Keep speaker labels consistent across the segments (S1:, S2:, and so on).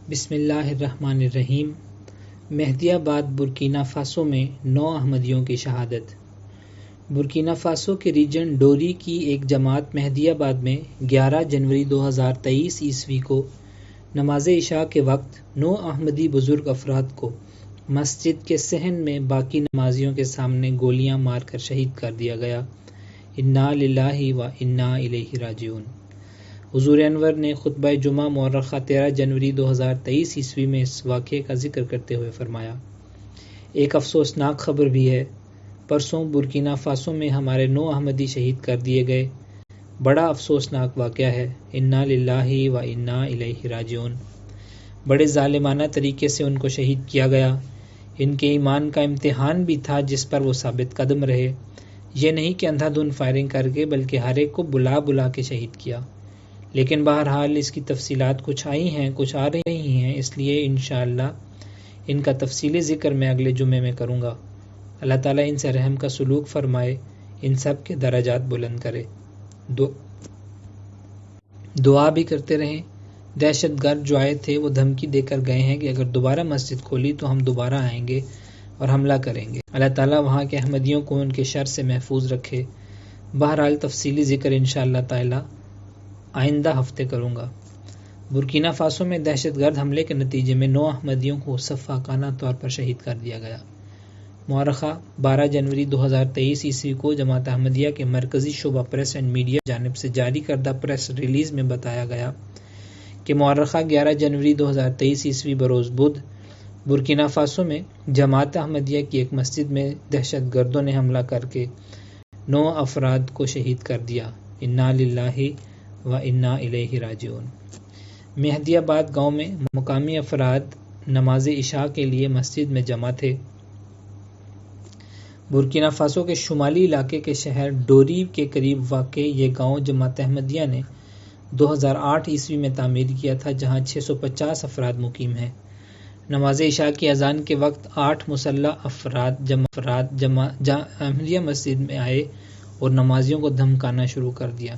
S1: بسم اللہ الرحمن الرحیم۔ مہدی آباد برکینا فاسو میں 9 احمدیوں کی شہادت۔ برکینا فاسو کے ریجن ڈوری کی ایک جماعت مہدی آباد میں 11 جنوری 2023 عیسوی کو نماز عشاء کے وقت 9 احمدی بزرگ افراد کو مسجد کے صحن میں باقی نمازیوں کے سامنے گولیاں مار کر شہید کر دیا گیا۔ انا للہ و انا الیہ راجعون۔ حضور انور نے خطبہ جمعہ مورخہ 13 جنوری 2023 عیسوی میں اس واقعے کا ذکر کرتے ہوئے فرمایا، ایک افسوسناک خبر بھی ہے، پرسوں برکینا فاسو میں ہمارے 9 احمدی شہید کر دیے گئے، بڑا افسوسناک واقعہ ہے، انا للہ و انا الیہ راجعون۔ بڑے ظالمانہ طریقے سے ان کو شہید کیا گیا۔ ان کے ایمان کا امتحان بھی تھا جس پر وہ ثابت قدم رہے، یہ نہیں کہ اندھا دھند فائرنگ کر کے، بلکہ ہر ایک کو بلا بلا کے شہید کیا۔ لیکن بہرحال اس کی تفصیلات کچھ آئی ہیں، کچھ آ رہی ہیں، اس لیے انشاءاللہ ان کا تفصیلی ذکر میں اگلے جمعے میں کروں گا۔ اللہ تعالیٰ ان سے رحم کا سلوک فرمائے، ان سب کے درجات بلند کرے۔ دعا بھی کرتے رہیں۔ دہشت گرد جو آئے تھے وہ دھمکی دے کر گئے ہیں کہ اگر دوبارہ مسجد کھولی تو ہم دوبارہ آئیں گے اور حملہ کریں گے۔ اللہ تعالیٰ وہاں کے احمدیوں کو ان کے شر سے محفوظ رکھے۔ بہرحال تفصیلی ذکر انشاءاللہ تعالیٰ آئندہ ہفتے کروں گا۔ برکینا فاسو میں دہشت گرد حملے کے نتیجے میں 9 احمدیوں کو صفاقانہ طور پر شہید کر دیا گیا۔ مورخہ 12 جنوری 2023 عیسوی کو جماعت احمدیہ کے مرکزی شعبہ پریس اینڈ میڈیا کی جانب سے جاری کردہ پریس ریلیز میں بتایا گیا کہ مورخہ 11 جنوری 2023 عیسوی بروز بدھ برکینا فاسو میں جماعت احمدیہ کی ایک مسجد میں دہشت گردوں نے حملہ کر کے 9 افراد کو شہید کر دیا۔ انا للہ و انا الیہ راجعون۔ مہدی آباد گاؤں میں مقامی افراد نماز عشاء کے لیے مسجد میں جمع تھے۔ برکینا فاسو کے شمالی علاقے کے شہر ڈوری کے قریب واقع یہ گاؤں جماعت احمدیہ نے 2008 عیسوی میں تعمیر کیا تھا، جہاں 650 افراد مقیم ہیں۔ نماز عشاء کی اذان کے وقت 8 مسلح افراد احمدیہ مسجد میں آئے اور نمازیوں کو دھمکانا شروع کر دیا۔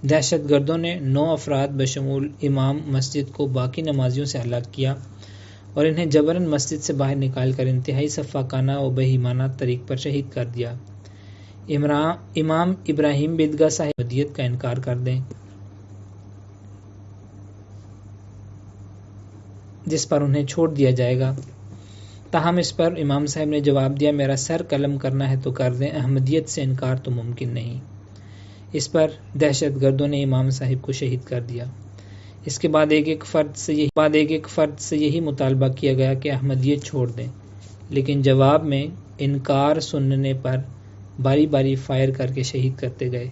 S1: دہشت گردوں نے 9 افراد بشمول امام مسجد کو باقی نمازیوں سے الگ کیا اور انہیں جبراً مسجد سے باہر نکال کر انتہائی صفاقانہ و بہیمانہ طریق پر شہید کر دیا۔ امام ابراہیم بیدگاہ صاحب احمدیت کا انکار کر دیں، جس پر انہیں چھوڑ دیا جائے گا، تاہم اس پر امام صاحب نے جواب دیا، میرا سر قلم کرنا ہے تو کر دیں، احمدیت سے انکار تو ممکن نہیں۔ اس پر دہشت گردوں نے امام صاحب کو شہید کر دیا۔ اس کے بعد ایک ایک فرد سے یہی مطالبہ کیا گیا کہ احمدیت چھوڑ دیں، لیکن جواب میں انکار سننے پر باری باری فائر کر کے شہید کرتے گئے۔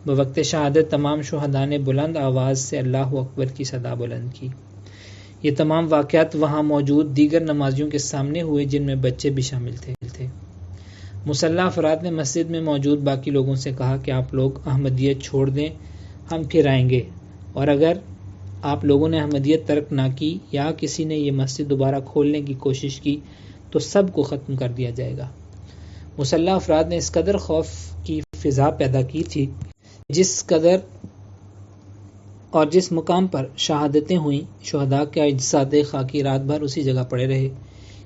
S1: بوقت شہادت تمام شہداء نے بلند آواز سے اللہ اکبر کی صدا بلند کی۔ یہ تمام واقعات وہاں موجود دیگر نمازیوں کے سامنے ہوئے، جن میں بچے بھی شامل تھے۔ مسلح افراد نے مسجد میں موجود باقی لوگوں سے کہا کہ آپ لوگ احمدیت چھوڑ دیں، ہم پھر آئیں گے، اور اگر آپ لوگوں نے احمدیت ترک نہ کی یا کسی نے یہ مسجد دوبارہ کھولنے کی کوشش کی تو سب کو ختم کر دیا جائے گا۔ مسلح افراد نے اس قدر خوف کی فضا پیدا کی تھی، جس مقام پر شہادتیں ہوئیں، شہداء کے اجساد خاکی رات بھر اسی جگہ پڑے رہے،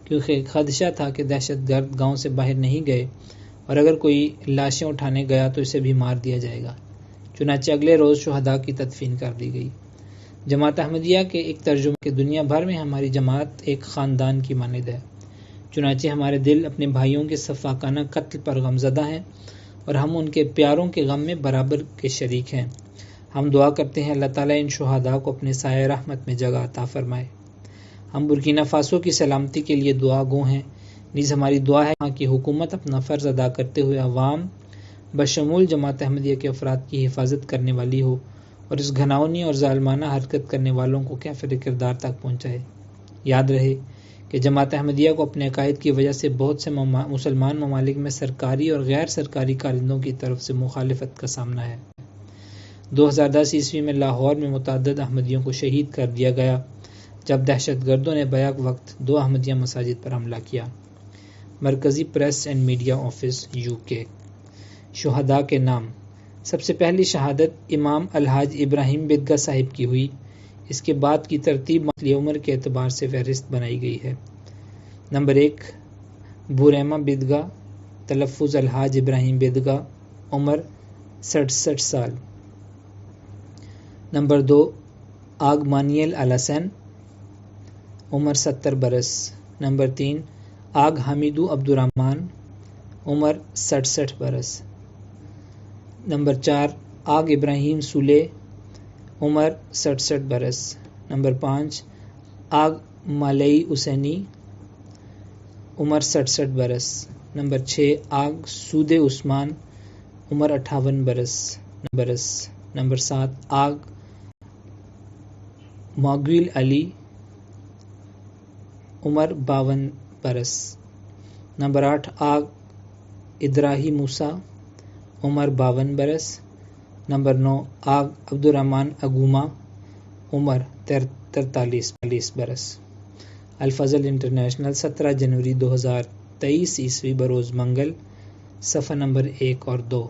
S1: کیونکہ خدشہ تھا کہ دہشت گرد گاؤں سے باہر نہیں گئے اور اگر کوئی لاشیں اٹھانے گیا تو اسے بھی مار دیا جائے گا۔ چنانچہ اگلے روز شہداء کی تدفین کر دی گئی۔ جماعت احمدیہ کے ایک ترجمہ کہ دنیا بھر میں ہماری جماعت ایک خاندان کی مانند ہے، چنانچہ ہمارے دل اپنے بھائیوں کے صفاقانہ قتل پر غمزدہ ہیں اور ہم ان کے پیاروں کے غم میں برابر کے شریک ہیں۔ ہم دعا کرتے ہیں اللہ تعالیٰ ان شہداء کو اپنے سایہ رحمت میں جگہ عطا فرمائے۔ ہم برکینا فاسو کی سلامتی کے لیے دعا گو ہیں، نیز ہماری دعا ہے وہاں کی حکومت اپنا فرض ادا کرتے ہوئے عوام بشمول جماعت احمدیہ کے افراد کی حفاظت کرنے والی ہو اور اس گھناؤنی اور ظالمانہ حرکت کرنے والوں کو کیفر کردار تک پہنچائے۔ یاد رہے کہ جماعت احمدیہ کو اپنے عقائد کی وجہ سے بہت سے مسلمان ممالک میں سرکاری اور غیر سرکاری کارندوں کی طرف سے مخالفت کا سامنا ہے۔ 2010 عیسوی میں لاہور میں متعدد احمدیوں کو شہید کر دیا گیا جب دہشت گردوں نے بیک وقت 2 احمدیہ مساجد پر حملہ کیا۔ مرکزی press and media office UK۔ شہداء کے نام۔ سب سے پہلی شہادت امام الحاج ابراہیم بیدگاہ صاحب کی ہوئی۔ اس کے بعد کی ترتیب مثلی عمر کے اعتبار سے فہرست بنائی گئی ہے۔ نمبر 1 بوریما بیدگا، تلفظ الحاج ابراہیم بیدگا، عمر 67 سال۔ نمبر 2 آگ مانیل الحسن، عمر 70 برس۔ نمبر 3 آگ حمیدو عبدالرحمن، عمر 67 برس۔ نمبر 4 آگ ابراہیم سولے، عمر 67 برس۔ نمبر 5 آگ مالئی حسینی، عمر 67 برس۔ نمبر 6 آگ سود عثمان، عمر 58 برس۔ نمبر 7 آگ ماگویل علی، عمر 52 برس۔ نمبر 8 آگ ادراہی موسیٰ، عمر 52 برس۔ نمبر 9 آگ عبدالرحمن اگوما، عمر 43 برس۔ الفضل انٹرنیشنل 17 جنوری 2023 عیسوی بروز منگل، صفحہ نمبر 1 اور 2۔